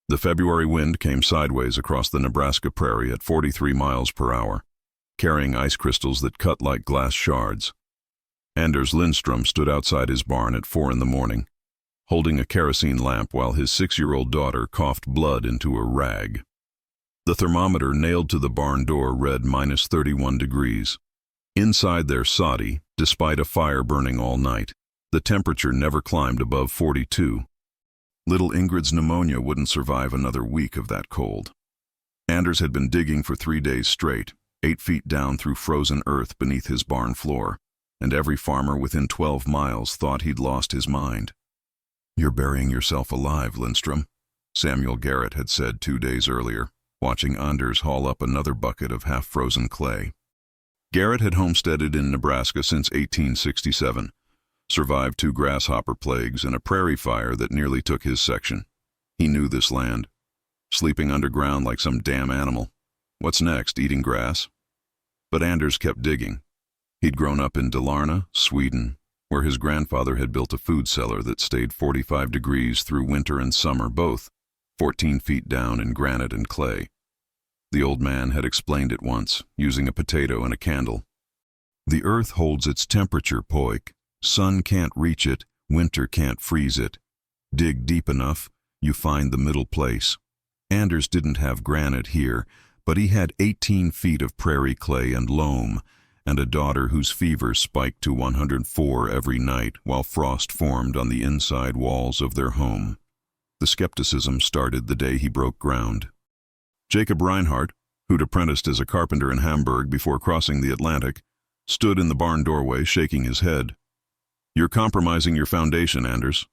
The February wind came sideways across the Nebraska prairie at 43 miles per hour, carrying ice crystals that cut like glass shards. Anders Lindstrom stood outside his barn at 4 in the morning, holding a kerosene lamp while his 6-year-old daughter coughed blood into a rag. The thermometer nailed to the barn door read -31 degrees. Inside their soddy, despite a fire burning all night, the temperature never climbed above 42. Little Ingrid's pneumonia wouldn't survive another week of that cold. Anders had been digging for 3 days straight, 8 feet down through frozen earth beneath his barn floor, and every farmer within 12 miles thought he'd lost his mind. "You're burying yourself alive, Lindstrom," Samuel Garrett had said 2 days earlier, watching Anders haul up another bucket of half-frozen clay. Garrett had homesteaded in Nebraska since 1867, survived 2 grasshopper plagues and a prairie fire that nearly took his section. He knew this land. Sleeping underground like some damn animal. What's next, eating grass? But Anders kept digging. He'd grown up in Dalarna, Sweden, where his grandfather had built a food cellar that stayed 45 degrees through winter and summer, both 14 feet down in granite and clay. The old man had explained it once, using a potato and a candle. "The earth holds its temperature, Poik. Sun can't reach it, winter can't freeze it. Dig deep enough, you find the middle place." Anders didn't have granite here, but he had 18 feet of prairie clay and loam, and a daughter whose fever spiked to 104 every night while frost formed on the inside walls of their home. The skepticism started the day he broke ground. Jacob Reinhardt, who'd apprenticed as a carpenter in Hamburg before crossing the Atlantic, stood in the barn doorway shaking his head. "You're compromising your foundation, Anders.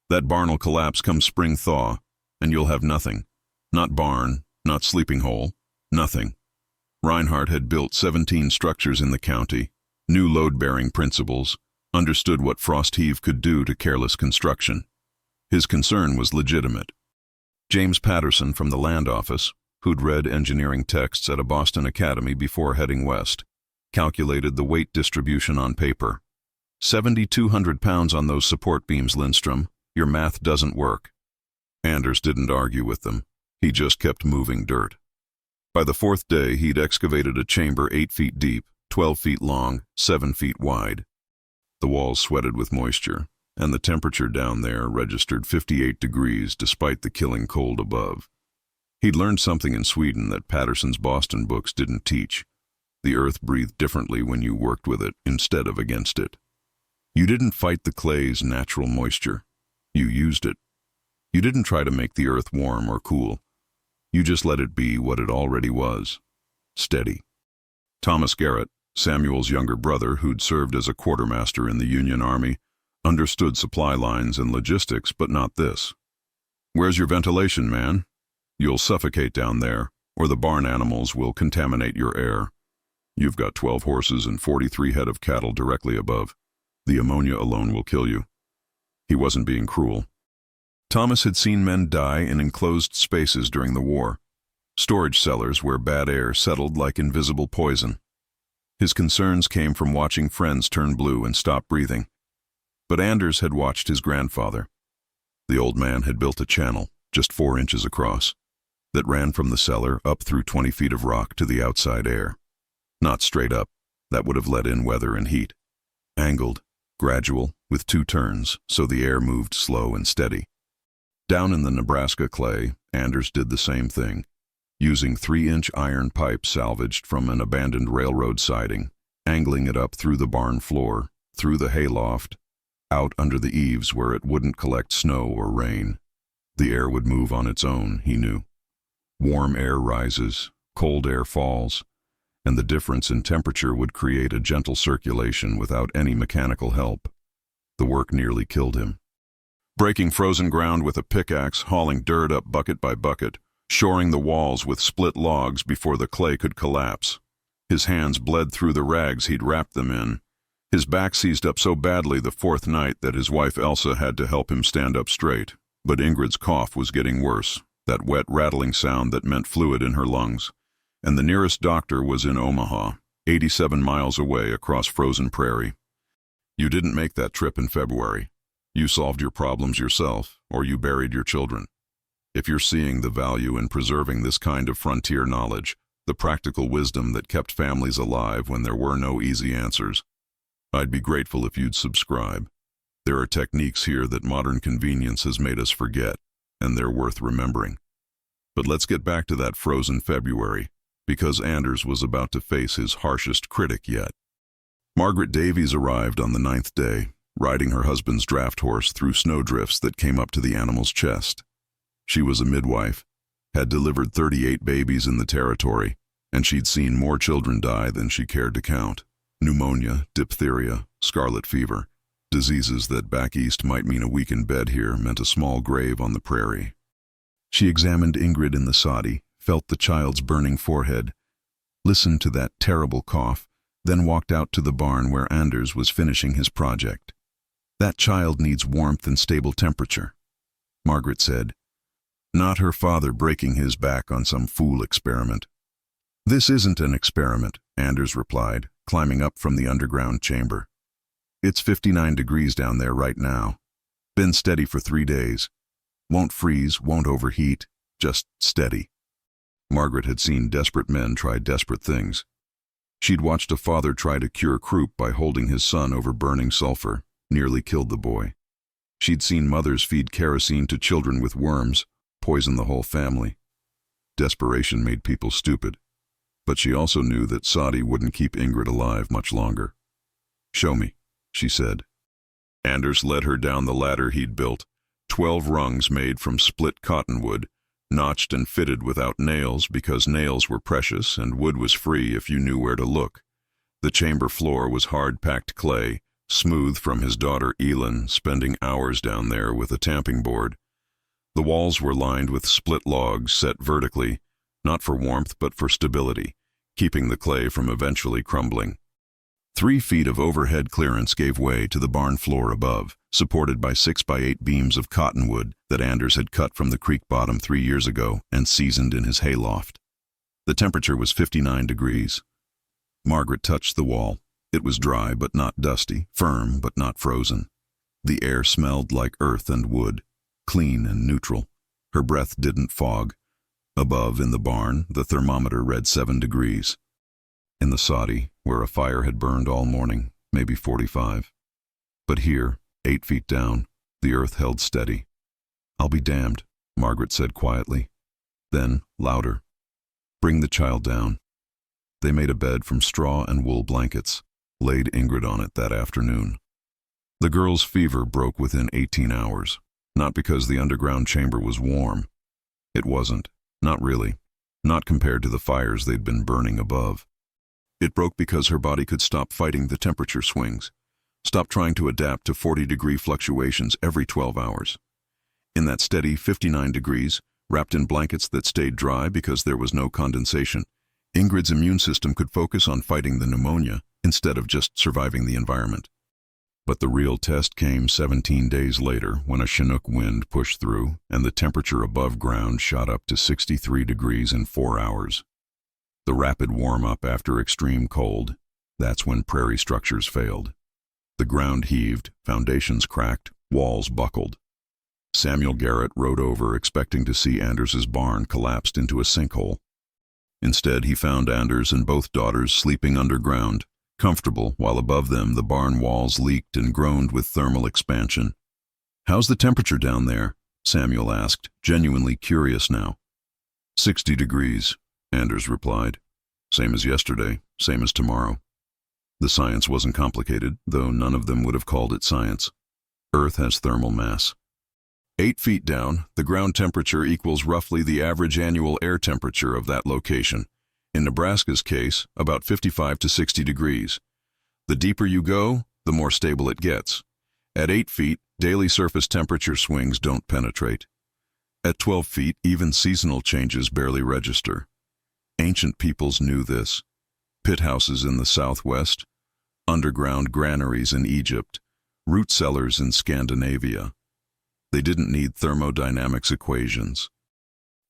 That barn'll collapse come spring thaw, and you'll have nothing. Not barn, not sleeping hole, nothing." Reinhardt had built 17 structures in the county, knew load-bearing principles, understood what frost heave could do to careless construction. His concern was legitimate. James Patterson from the land office, who'd read engineering texts at a Boston academy before heading west, calculated the weight distribution on paper. 7,200 pounds on those support beams, Lindstrom. Your math doesn't work. Anders didn't argue with them. He just kept moving dirt. By the 4th day, he'd excavated a chamber 8 feet deep, 12 feet long, 7 feet wide. The walls sweated with moisture, and the temperature down there registered 58 degrees despite the killing cold above. He'd learned something in Sweden that Patterson's Boston books didn't teach. The earth breathed differently when you worked with it instead of against it. You didn't fight the clay's natural moisture. You used it. You didn't try to make the earth warm or cool. You just let it be what it already was. Steady. Thomas Garrett, Samuel's younger brother who'd served as a quartermaster in the Union Army, understood supply lines and logistics, but not this. "Where's your ventilation, man? You'll suffocate down there, or the barn animals will contaminate your air. You've got 12 horses and 43 head of cattle directly above. The ammonia alone will kill you." He wasn't being cruel. Thomas had seen men die in enclosed spaces during the war, storage cellars where bad air settled like invisible poison. His concerns came from watching friends turn blue and stop breathing. But Anders had watched his grandfather. The old man had built a channel, just 4 inches across, that ran from the cellar up through 20 feet of rock to the outside air. Not straight up, that would have let in weather and heat. Angled, gradual, with 2 turns, so the air moved slow and steady. Down in the Nebraska clay, Anders did the same thing, using 3-inch iron pipe salvaged from an abandoned railroad siding, angling it up through the barn floor, through the hayloft, out under the eaves where it wouldn't collect snow or rain. The air would move on its own, he knew. Warm air rises, cold air falls, and the difference in temperature would create a gentle circulation without any mechanical help. The work nearly killed him. Breaking frozen ground with a pickaxe, hauling dirt up bucket by bucket, shoring the walls with split logs before the clay could collapse. His hands bled through the rags he'd wrapped them in. His back seized up so badly the 4th night that his wife Elsa had to help him stand up straight. But Ingrid's cough was getting worse, that wet rattling sound that meant fluid in her lungs. And the nearest doctor was in Omaha, 87 miles away across frozen prairie. "You didn't make that trip in February. You solved your problems yourself, or you buried your children. If you're seeing the value in preserving this kind of frontier knowledge, the practical wisdom that kept families alive when there were no easy answers, I'd be grateful if you'd subscribe. There are techniques here that modern convenience has made us forget, and they're worth remembering. But let's get back to that frozen February, because Anders was about to face his harshest critic yet. Margaret Davies arrived on the 9th day, riding her husband's draft horse through snowdrifts that came up to the animal's chest. She was a midwife, had delivered 38 babies in the territory, and she'd seen more children die than she cared to count. Pneumonia, diphtheria, scarlet fever, diseases that back east might mean a week in bed here meant a small grave on the prairie. She examined Ingrid in the soddy, felt the child's burning forehead, listened to that terrible cough, then walked out to the barn where Anders was finishing his project. That child needs warmth and stable temperature, Margaret said. Not her father breaking his back on some fool experiment. This isn't an experiment, Anders replied, climbing up from the underground chamber. It's 59 degrees down there right now. Been steady for 3 days. Won't freeze, won't overheat, just steady. Margaret had seen desperate men try desperate things. She'd watched a father try to cure croup by holding his son over burning sulfur, nearly killed the boy. She'd seen mothers feed kerosene to children with worms, poison the whole family. Desperation made people stupid. But she also knew that Sadi wouldn't keep Ingrid alive much longer. Show me, she said. Anders led her down the ladder he'd built, 12 rungs made from split cottonwood, notched and fitted without nails because nails were precious and wood was free if you knew where to look. The chamber floor was hard-packed clay, smooth from his daughter Elin spending hours down there with a tamping board. The walls were lined with split logs set vertically, not for warmth but for stability, keeping the clay from eventually crumbling. 3 feet of overhead clearance gave way to the barn floor above, supported by 6x8 beams of cottonwood that Anders had cut from the creek bottom 3 years ago and seasoned in his hayloft. The temperature was 59 degrees. Margaret touched the wall. It was dry but not dusty, firm but not frozen. The air smelled like earth and wood, clean and neutral. Her breath didn't fog. Above, in the barn, the thermometer read 7 degrees. In the soddy, where a fire had burned all morning, maybe 45. But here, 8 feet down, the earth held steady. I'll be damned, Margaret said quietly. Then, louder, bring the child down. They made a bed from straw and wool blankets, laid Ingrid on it that afternoon. The girl's fever broke within 18 hours, not because the underground chamber was warm. It wasn't, not really, not compared to the fires they'd been burning above. It broke because her body could stop fighting the temperature swings, stop trying to adapt to 40-degree fluctuations every 12 hours. In that steady 59 degrees, wrapped in blankets that stayed dry because there was no condensation, Ingrid's immune system could focus on fighting the pneumonia instead of just surviving the environment. But the real test came 17 days later when a Chinook wind pushed through and the temperature above ground shot up to 63 degrees in 4 hours. The rapid warm-up after extreme cold, that's when prairie structures failed. The ground heaved, foundations cracked, walls buckled. Samuel Garrett rode over expecting to see Anders's barn collapsed into a sinkhole. Instead, he found Anders and both daughters sleeping underground, comfortable while above them the barn walls leaked and groaned with thermal expansion. "How's the temperature down there?" Samuel asked, genuinely curious now. 60 degrees, Anders replied. Same as yesterday, same as tomorrow. The science wasn't complicated, though none of them would have called it science. Earth has thermal mass. 8 feet down, the ground temperature equals roughly the average annual air temperature of that location. In Nebraska's case, about 55 to 60 degrees. The deeper you go, the more stable it gets. At 8 feet, daily surface temperature swings don't penetrate. At 12 feet, even seasonal changes barely register. Ancient peoples knew this. Pit houses in the Southwest, underground granaries in Egypt, root cellars in Scandinavia. They didn't need thermodynamics equations.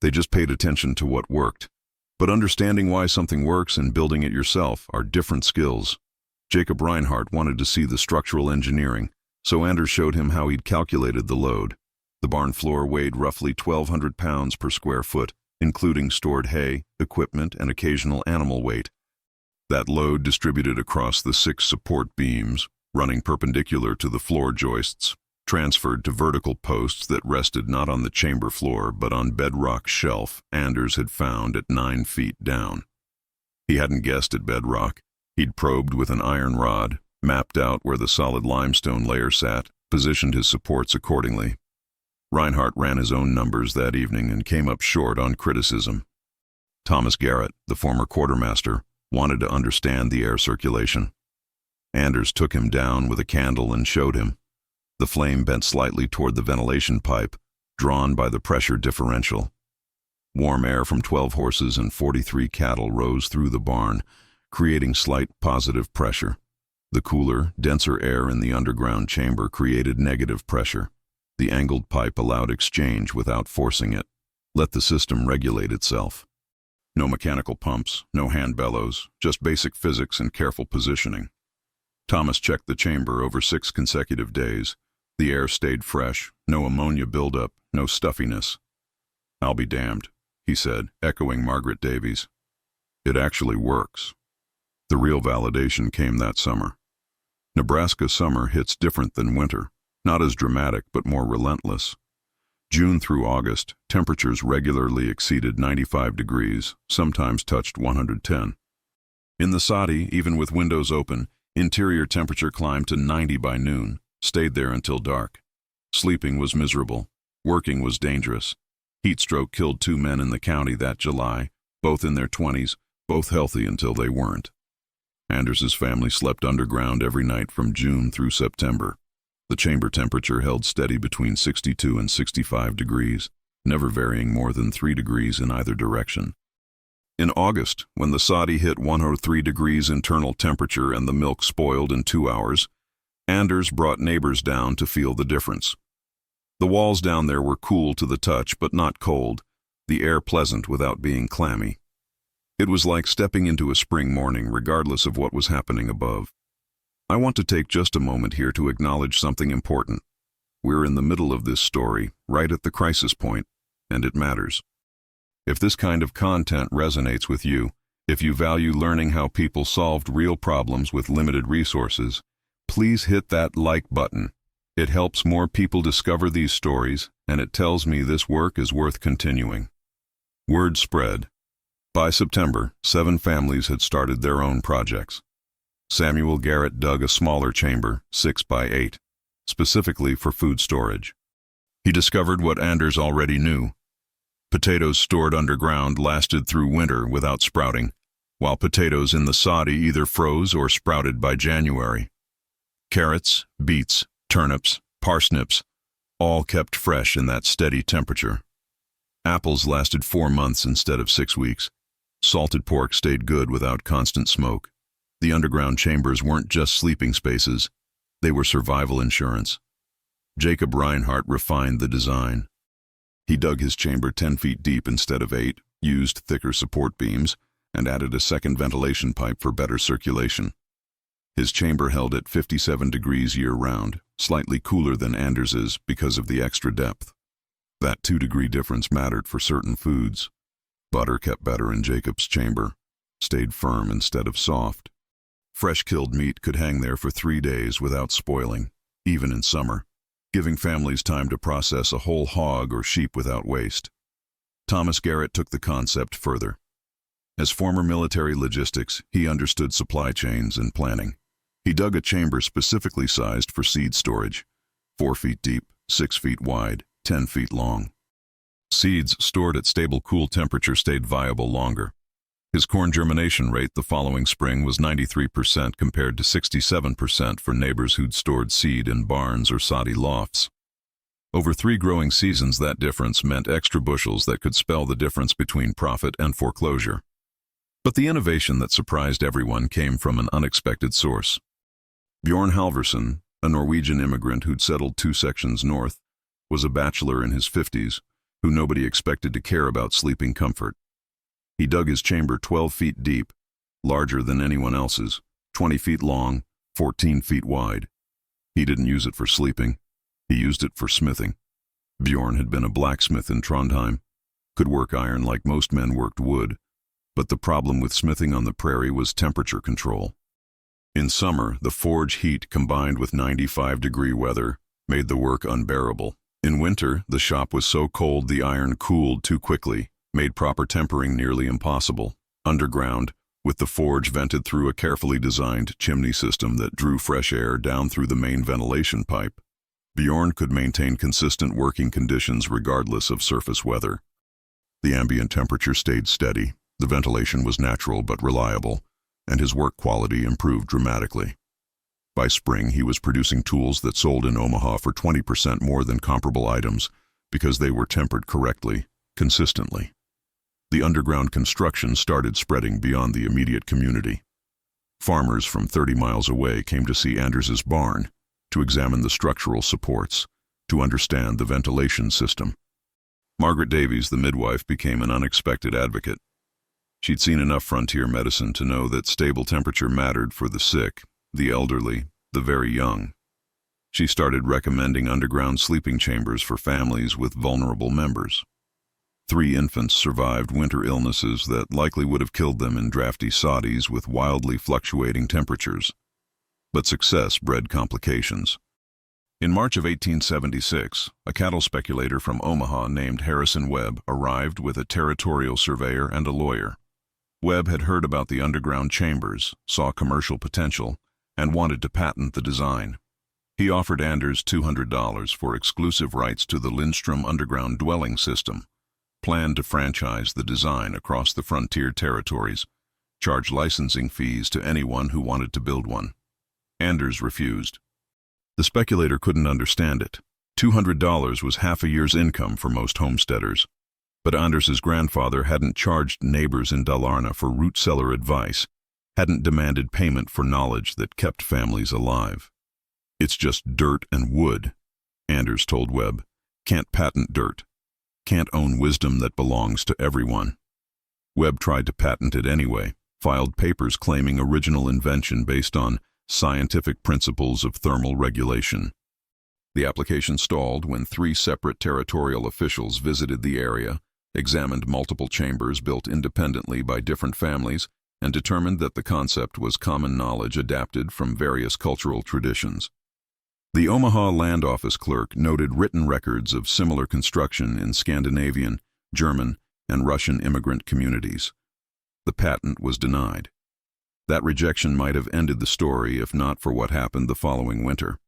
They just paid attention to what worked. But understanding why something works and building it yourself are different skills. Jacob Reinhardt wanted to see the structural engineering, so Anders showed him how he'd calculated the load. The The barn floor weighed roughly 1,200 pounds per square foot, including stored hay, equipment, and occasional animal weight. That load distributed across the 6 support beams, running perpendicular to the floor joists, transferred to vertical posts that rested not on the chamber floor but on bedrock shelf Anders had found at 9 feet down. He hadn't guessed at bedrock. He'd probed with an iron rod, mapped out where the solid limestone layer sat, positioned his supports accordingly. Reinhardt ran his own numbers that evening and came up short on criticism. Thomas Garrett, the former quartermaster, wanted to understand the air circulation. Anders took him down with a candle and showed him. The flame bent slightly toward the ventilation pipe, drawn by the pressure differential. Warm air from 12 horses and 43 cattle rose through the barn, creating slight positive pressure. The cooler, denser air in the underground chamber created negative pressure. The angled pipe allowed exchange without forcing it, let the system regulate itself. No mechanical pumps, no hand bellows, just basic physics and careful positioning. Thomas checked the chamber over 6 consecutive days. The air stayed fresh, no ammonia buildup, no stuffiness. "I'll be damned," he said, echoing Margaret Davies. "It actually works." The real validation came that summer. Nebraska summer hits different than winter, not as dramatic but more relentless. June through August, temperatures regularly exceeded 95 degrees, sometimes touched 110. In the Sadi, even with windows open, interior temperature climbed to 90 by noon, stayed there until dark. Sleeping was miserable. Working was dangerous. Heat stroke killed 2 men in the county that July, both in their 20s, both healthy until they weren't. Anders's family slept underground every night from June through September. The chamber temperature held steady between 62 and 65 degrees, never varying more than 3 degrees in either direction. In August, when the Sadi hit 103 degrees internal temperature and the milk spoiled in 2 hours, Anders brought neighbors down to feel the difference. The walls down there were cool to the touch but not cold, the air pleasant without being clammy. It was like stepping into a spring morning regardless of what was happening above. I want to take just a moment here to acknowledge something important. We're in the middle of this story, right at the crisis point, and it matters. If this kind of content resonates with you, if you value learning how people solved real problems with limited resources, please hit that like button. It helps more people discover these stories, and it tells me this work is worth continuing. Word spread. By September, 7 families had started their own projects. Samuel Garrett dug a smaller chamber, 6 by 8, specifically for food storage. He discovered what Anders already knew. Potatoes stored underground lasted through winter without sprouting, while potatoes in the Sadi either froze or sprouted by January. Carrots, beets, turnips, parsnips, all kept fresh in that steady temperature. Apples lasted 4 months instead of 6 weeks. Salted pork stayed good without constant smoke. The underground chambers weren't just sleeping spaces, they were survival insurance. Jacob Reinhardt refined the design. He dug his chamber 10 feet deep instead of 8, used thicker support beams, and added a second ventilation pipe for better circulation. His chamber held at 57 degrees year-round, slightly cooler than Anders's because of the extra depth. That 2-degree difference mattered for certain foods. Butter kept better in Jacob's chamber, stayed firm instead of soft. Fresh-killed meat could hang there for 3 days without spoiling, even in summer, giving families time to process a whole hog or sheep without waste. Thomas Garrett took the concept further. As former military logistics, he understood supply chains and planning. He dug a chamber specifically sized for seed storage, 4 feet deep, 6 feet wide, 10 feet long. Seeds stored at stable cool temperature stayed viable longer. His corn germination rate the following spring was 93% compared to 67% for neighbors who'd stored seed in barns or soddy lofts. Over 3 growing seasons, that difference meant extra bushels that could spell the difference between profit and foreclosure. But the innovation that surprised everyone came from an unexpected source. Bjorn Halvorsen, a Norwegian immigrant who'd settled 2 sections north, was a bachelor in his 50s who nobody expected to care about sleeping comfort. He dug his chamber 12 feet deep, larger than anyone else's, 20 feet long, 14 feet wide. He didn't use it for sleeping. He used it for smithing. Bjorn had been a blacksmith in Trondheim, could work iron like most men worked wood, but the problem with smithing on the prairie was temperature control. In summer, the forge heat combined with 95-degree weather made the work unbearable. In winter, the shop was so cold the iron cooled too quickly, made proper tempering nearly impossible. Underground, with the forge vented through a carefully designed chimney system that drew fresh air down through the main ventilation pipe, Bjorn could maintain consistent working conditions regardless of surface weather. The ambient temperature stayed steady, the ventilation was natural but reliable, and his work quality improved dramatically. By spring, he was producing tools that sold in Omaha for 20% more than comparable items because they were tempered correctly, consistently. The underground construction started spreading beyond the immediate community. Farmers from 30 miles away came to see Anders's barn, to examine the structural supports, to understand the ventilation system. Margaret Davies, the midwife, became an unexpected advocate. She'd seen enough frontier medicine to know that stable temperature mattered for the sick, the elderly, the very young. She started recommending underground sleeping chambers for families with vulnerable members. 3 infants survived winter illnesses that likely would have killed them in drafty Saudis with wildly fluctuating temperatures. But success bred complications. In March of 1876, a cattle speculator from Omaha named Harrison Webb arrived with a territorial surveyor and a lawyer. Webb had heard about the underground chambers, saw commercial potential, and wanted to patent the design. He offered Anders $200 for exclusive rights to the Lindstrom underground dwelling system, planned to franchise the design across the frontier territories, charge licensing fees to anyone who wanted to build one. Anders refused. The speculator couldn't understand it. $200 was half a year's income for most homesteaders. But Anders's grandfather hadn't charged neighbors in Dalarna for root cellar advice, hadn't demanded payment for knowledge that kept families alive. "It's just dirt and wood," Anders told Webb. "Can't patent dirt. Can't own wisdom that belongs to everyone." Webb tried to patent it anyway, filed papers claiming original invention based on scientific principles of thermal regulation. The application stalled when 3 separate territorial officials visited the area, examined multiple chambers built independently by different families, and determined that the concept was common knowledge adapted from various cultural traditions. The Omaha Land Office clerk noted written records of similar construction in Scandinavian, German, and Russian immigrant communities. The patent was denied. That rejection might have ended the story if not for what happened the following winter.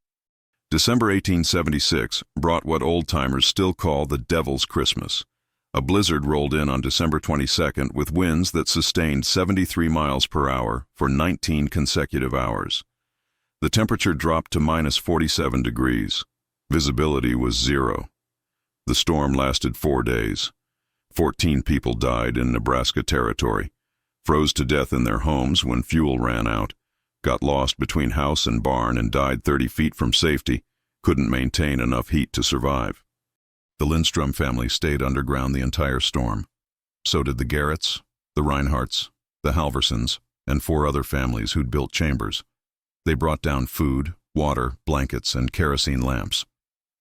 December 1876 brought what old-timers still call the Devil's Christmas. A blizzard rolled in on December 22nd with winds that sustained 73 miles per hour for 19 consecutive hours. The temperature dropped to -47 degrees. Visibility was 0. The storm lasted 4 days. 14 people died in Nebraska territory, froze to death in their homes when fuel ran out, got lost between house and barn and died 30 feet from safety, couldn't maintain enough heat to survive. The Lindstrom family stayed underground the entire storm. So did the Garretts, the Reinhardts, the Halversons, and 4 other families who'd built chambers. They brought down food, water, blankets, and kerosene lamps.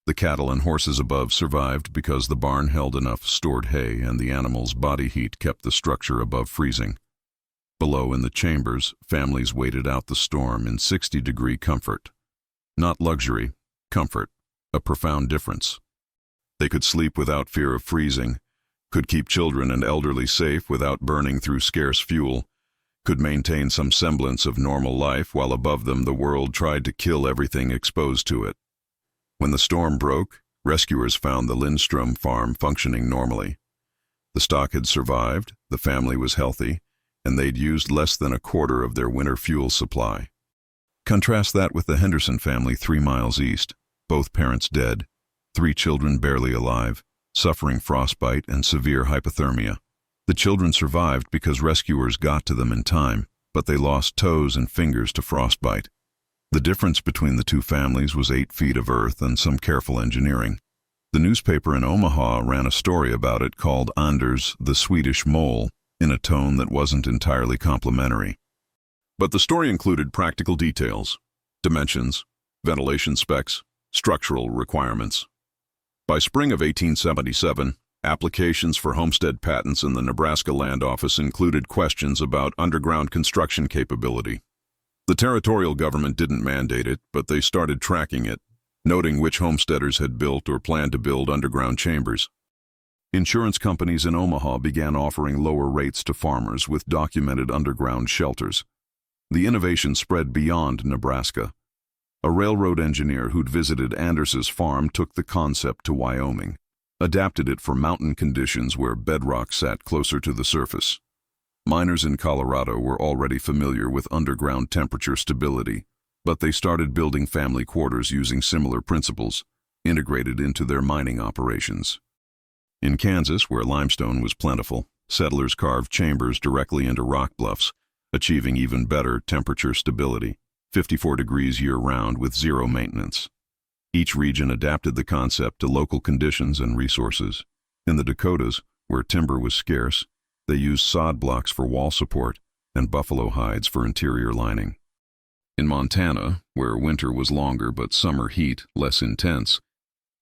The cattle and horses above survived because the barn held enough stored hay and the animals' body heat kept the structure above freezing. Below in the chambers, families waited out the storm in 60-degree comfort. Not luxury, comfort, a profound difference. They could sleep without fear of freezing, could keep children and elderly safe without burning through scarce fuel, could maintain some semblance of normal life while above them the world tried to kill everything exposed to it. When the storm broke, rescuers found the Lindstrom farm functioning normally. The stock had survived, the family was healthy, and they'd used less than a quarter of their winter fuel supply. Contrast that with the Henderson family 3 miles east, both parents dead, 3 children barely alive, suffering frostbite and severe hypothermia. The children survived because rescuers got to them in time, but they lost toes and fingers to frostbite. The difference between the 2 families was 8 feet of earth and some careful engineering. The newspaper in Omaha ran a story about it called Anders the Swedish Mole, in a tone that wasn't entirely complimentary. But the story included practical details, dimensions, ventilation specs, structural requirements. By spring of 1877, applications for homestead patents in the Nebraska Land Office included questions about underground construction capability. The territorial government didn't mandate it, but they started tracking it, noting which homesteaders had built or planned to build underground chambers. Insurance companies in Omaha began offering lower rates to farmers with documented underground shelters. The innovation spread beyond Nebraska. A railroad engineer who'd visited Anders's farm took the concept to Wyoming, adapted it for mountain conditions where bedrock sat closer to the surface. Miners in Colorado were already familiar with underground temperature stability, but they started building family quarters using similar principles, integrated into their mining operations. In Kansas, where limestone was plentiful, settlers carved chambers directly into rock bluffs, achieving even better temperature stability, 54 degrees year-round with zero maintenance. Each region adapted the concept to local conditions and resources. In the Dakotas, where timber was scarce, they used sod blocks for wall support and buffalo hides for interior lining. In Montana, where winter was longer but summer heat less intense,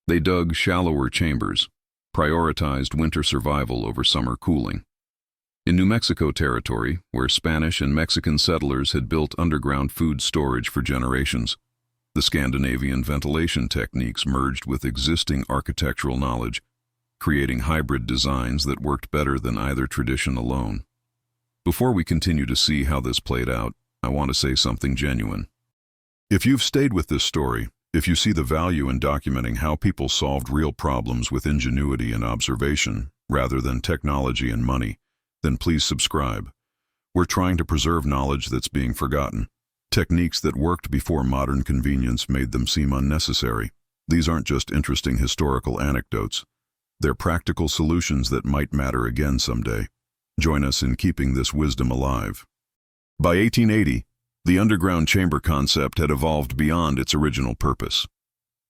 they dug shallower chambers, prioritized winter survival over summer cooling. In New Mexico Territory, where Spanish and Mexican settlers had built underground food storage for generations, the Scandinavian ventilation techniques merged with existing architectural knowledge, creating hybrid designs that worked better than either tradition alone. Before we continue to see how this played out, I want to say something genuine. If you've stayed with this story, if you see the value in documenting how people solved real problems with ingenuity and observation, rather than technology and money, then please subscribe. We're trying to preserve knowledge that's being forgotten. Techniques that worked before modern convenience made them seem unnecessary. These aren't just interesting historical anecdotes. They're practical solutions that might matter again someday. Join us in keeping this wisdom alive. By 1880, the underground chamber concept had evolved beyond its original purpose.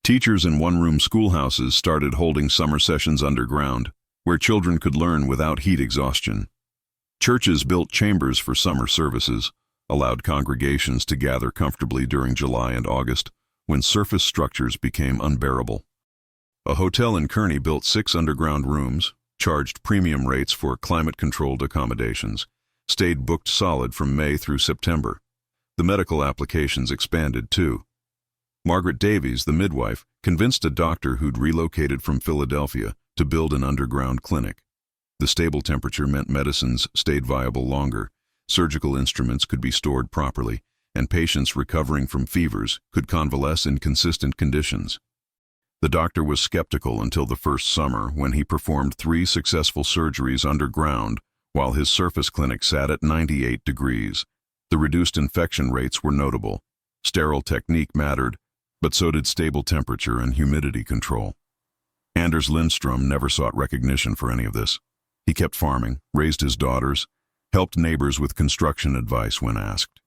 Teachers in one-room schoolhouses started holding summer sessions underground, where children could learn without heat exhaustion. Churches built chambers for summer services, allowed congregations to gather comfortably during July and August, when surface structures became unbearable. A hotel in Kearney built 6 underground rooms, charged premium rates for climate-controlled accommodations, stayed booked solid from May through September. The medical applications expanded too. Margaret Davies, the midwife, convinced a doctor who'd relocated from Philadelphia to build an underground clinic. The stable temperature meant medicines stayed viable longer, surgical instruments could be stored properly, and patients recovering from fevers could convalesce in consistent conditions. The doctor was skeptical until the first summer when he performed 3 successful surgeries underground while his surface clinic sat at 98 degrees. The reduced infection rates were notable. Sterile technique mattered, but so did stable temperature and humidity control. Anders Lindstrom never sought recognition for any of this. He kept farming, raised his daughters, helped neighbors with construction advice when asked.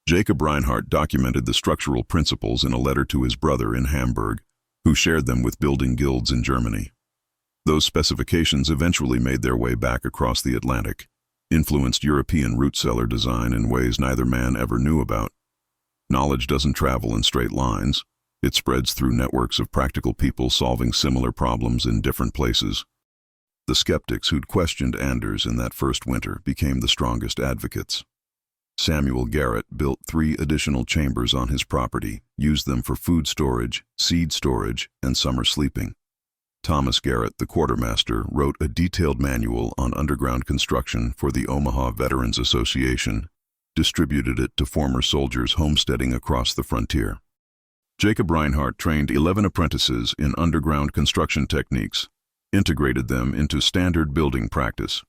Jacob Reinhardt documented the structural principles in a letter to his brother in Hamburg, who shared them with building guilds in Germany. Those specifications eventually made their way back across the Atlantic, influenced European root cellar design in ways neither man ever knew about. Knowledge doesn't travel in straight lines. It spreads through networks of practical people solving similar problems in different places. The skeptics who'd questioned Anders in that first winter became the strongest advocates. Samuel Garrett built 3 additional chambers on his property, used them for food storage, seed storage, and summer sleeping. Thomas Garrett, the quartermaster, wrote a detailed manual on underground construction for the Omaha Veterans Association, distributed it to former soldiers homesteading across the frontier. Jacob Reinhardt trained 11 apprentices in underground construction techniques, integrated them into standard building practice.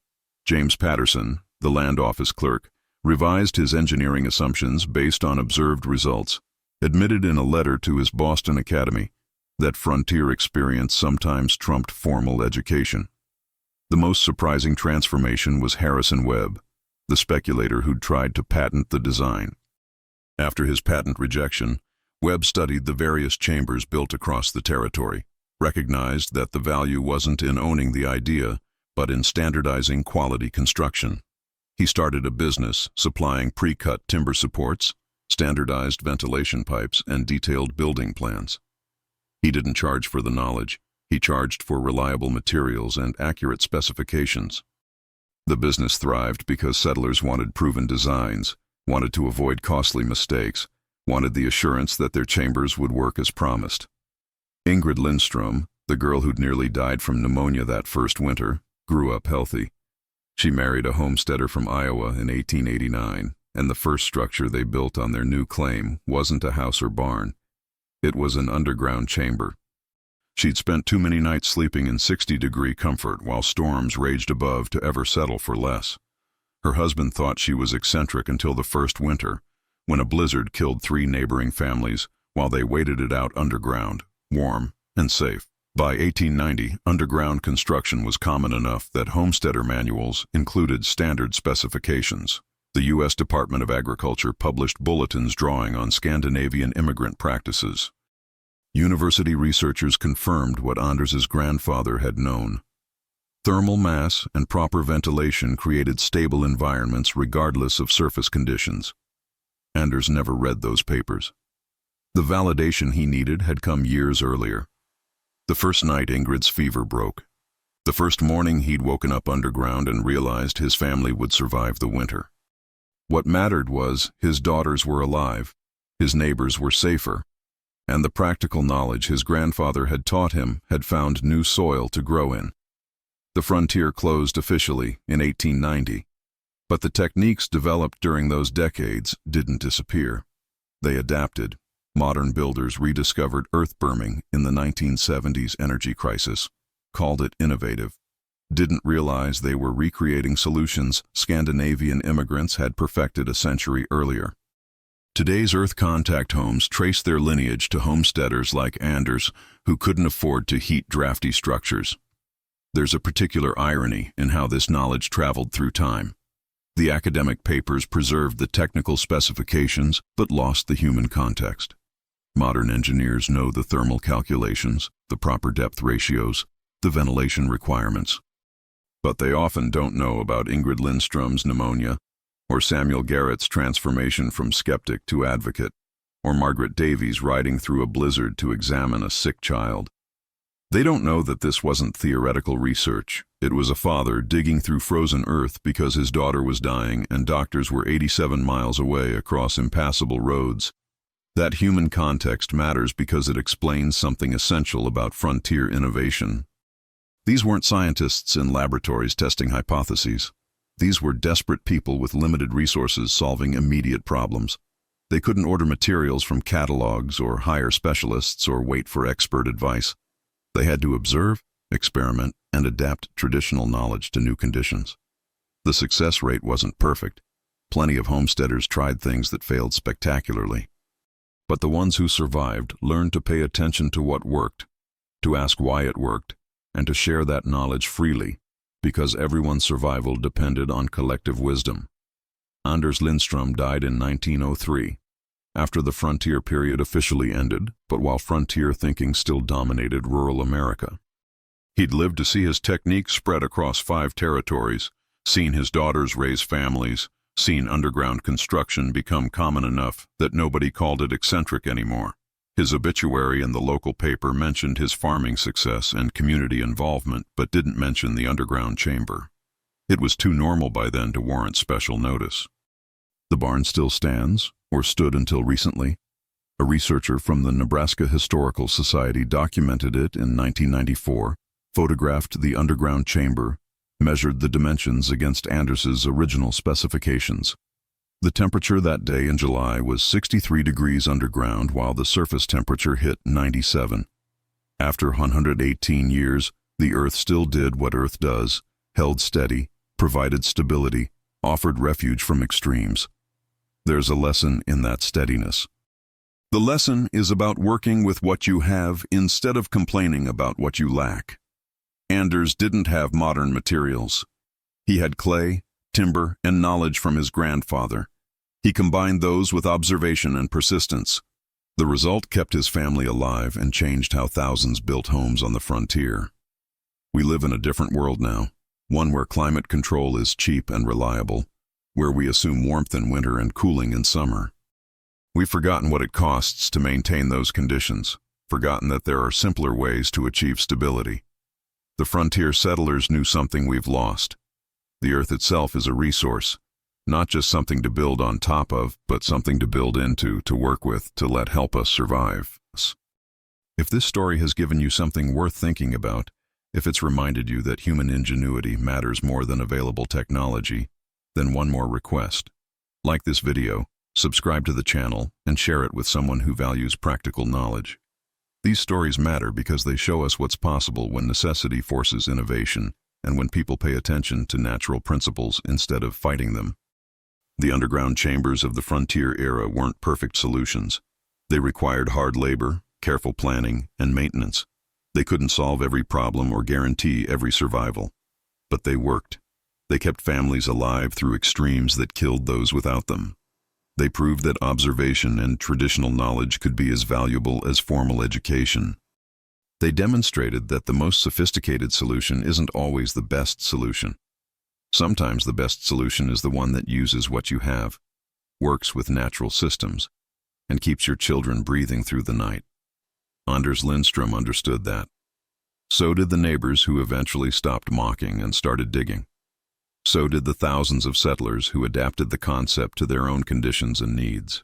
James Patterson, the land office clerk, revised his engineering assumptions based on observed results, admitted in a letter to his Boston Academy that frontier experience sometimes trumped formal education. The most surprising transformation was Harrison Webb, the speculator who'd tried to patent the design. After his patent rejection, Webb studied the various chambers built across the territory, recognized that the value wasn't in owning the idea, but in standardizing quality construction. He started a business supplying pre-cut timber supports, standardized ventilation pipes, and detailed building plans. He didn't charge for the knowledge. He charged for reliable materials and accurate specifications. The business thrived because settlers wanted proven designs, wanted to avoid costly mistakes, wanted the assurance that their chambers would work as promised. Ingrid Lindstrom, the girl who'd nearly died from pneumonia that first winter, grew up healthy. She married a homesteader from Iowa in 1889, and the first structure they built on their new claim wasn't a house or barn. It was an underground chamber. She'd spent too many nights sleeping in 60-degree comfort while storms raged above to ever settle for less. Her husband thought she was eccentric until the first winter, when a blizzard killed 3 neighboring families while they waited it out underground, warm and safe. By 1890, underground construction was common enough that homesteader manuals included standard specifications. The U.S. Department of Agriculture published bulletins drawing on Scandinavian immigrant practices. University researchers confirmed what Anders's grandfather had known. Thermal mass and proper ventilation created stable environments regardless of surface conditions. Anders never read those papers. The validation he needed had come years earlier. The first night Ingrid's fever broke. The first morning he'd woken up underground and realized his family would survive the winter. What mattered was his daughters were alive, his neighbors were safer, and the practical knowledge his grandfather had taught him had found new soil to grow in. The frontier closed officially in 1890, but the techniques developed during those decades didn't disappear. They adapted. Modern builders rediscovered earth berming in the 1970s energy crisis, called it innovative, didn't realize they were recreating solutions Scandinavian immigrants had perfected a century earlier. Today's earth contact homes trace their lineage to homesteaders like Anders, who couldn't afford to heat drafty structures. There's a particular irony in how this knowledge traveled through time. The academic papers preserved the technical specifications but lost the human context. Modern engineers know the thermal calculations, the proper depth ratios, the ventilation requirements. But they often don't know about Ingrid Lindstrom's pneumonia, or Samuel Garrett's transformation from skeptic to advocate, or Margaret Davies riding through a blizzard to examine a sick child. They don't know that this wasn't theoretical research. It was a father digging through frozen earth because his daughter was dying and doctors were 87 miles away across impassable roads. That human context matters because it explains something essential about frontier innovation. These weren't scientists in laboratories testing hypotheses. These were desperate people with limited resources solving immediate problems. They couldn't order materials from catalogs or hire specialists or wait for expert advice. They had to observe, experiment, and adapt traditional knowledge to new conditions. The success rate wasn't perfect. Plenty of homesteaders tried things that failed spectacularly. But the ones who survived learned to pay attention to what worked, to ask why it worked, and to share that knowledge freely, because everyone's survival depended on collective wisdom. Anders Lindstrom died in 1903, after the frontier period officially ended, but while frontier thinking still dominated rural America. He'd lived to see his techniques spread across 5 territories, seen his daughters raise families, seen underground construction become common enough that nobody called it eccentric anymore. His obituary in the local paper mentioned his farming success and community involvement, but didn't mention the underground chamber. It was too normal by then to warrant special notice. The barn still stands, or stood until recently. A researcher from the Nebraska Historical Society documented it in 1994, photographed the underground chamber, measured the dimensions against Anders's original specifications. The temperature that day in July was 63 degrees underground, while the surface temperature hit 97. After 118 years, the Earth still did what Earth does, held steady, provided stability, offered refuge from extremes. There's a lesson in that steadiness. The lesson is about working with what you have instead of complaining about what you lack. Anders didn't have modern materials. He had clay, timber, and knowledge from his grandfather. He combined those with observation and persistence. The result kept his family alive and changed how thousands built homes on the frontier. We live in a different world now, one where climate control is cheap and reliable, where we assume warmth in winter and cooling in summer. We've forgotten what it costs to maintain those conditions. forgotten that there are simpler ways to achieve stability. The frontier settlers knew something we've lost. The Earth itself is a resource, not just something to build on top of, but something to build into, to work with, to let help us survive. If this story has given you something worth thinking about, if it's reminded you that human ingenuity matters more than available technology, then one more request. Like this video, subscribe to the channel, and share it with someone who values practical knowledge. These stories matter because they show us what's possible when necessity forces innovation, and when people pay attention to natural principles instead of fighting them. The underground chambers of the frontier era weren't perfect solutions. They required hard labor, careful planning, and maintenance. They couldn't solve every problem or guarantee every survival. But they worked. They kept families alive through extremes that killed those without them. They proved that observation and traditional knowledge could be as valuable as formal education. They demonstrated that the most sophisticated solution isn't always the best solution. Sometimes the best solution is the one that uses what you have, works with natural systems, and keeps your children breathing through the night. Anders Lindstrom understood that. So did the neighbors who eventually stopped mocking and started digging. So did the thousands of settlers who adapted the concept to their own conditions and needs.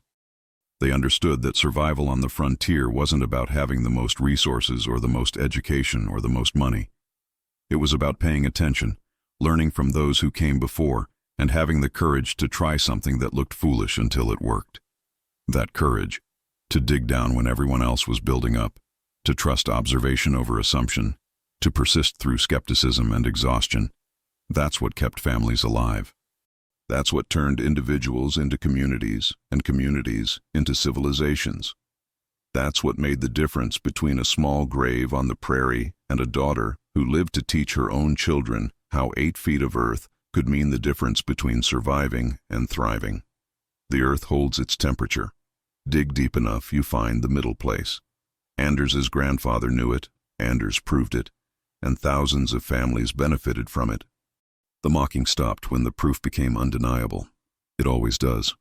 They understood that survival on the frontier wasn't about having the most resources or the most education or the most money. It was about paying attention, learning from those who came before, and having the courage to try something that looked foolish until it worked. That courage, to dig down when everyone else was building up, to trust observation over assumption, to persist through skepticism and exhaustion, that's what kept families alive. That's what turned individuals into communities, and communities into civilizations. That's what made the difference between a small grave on the prairie and a daughter who lived to teach her own children how 8 feet of earth could mean the difference between surviving and thriving. The earth holds its temperature. Dig deep enough, you find the middle place. Anders's grandfather knew it, Anders proved it, and thousands of families benefited from it. The mocking stopped when the proof became undeniable. It always does.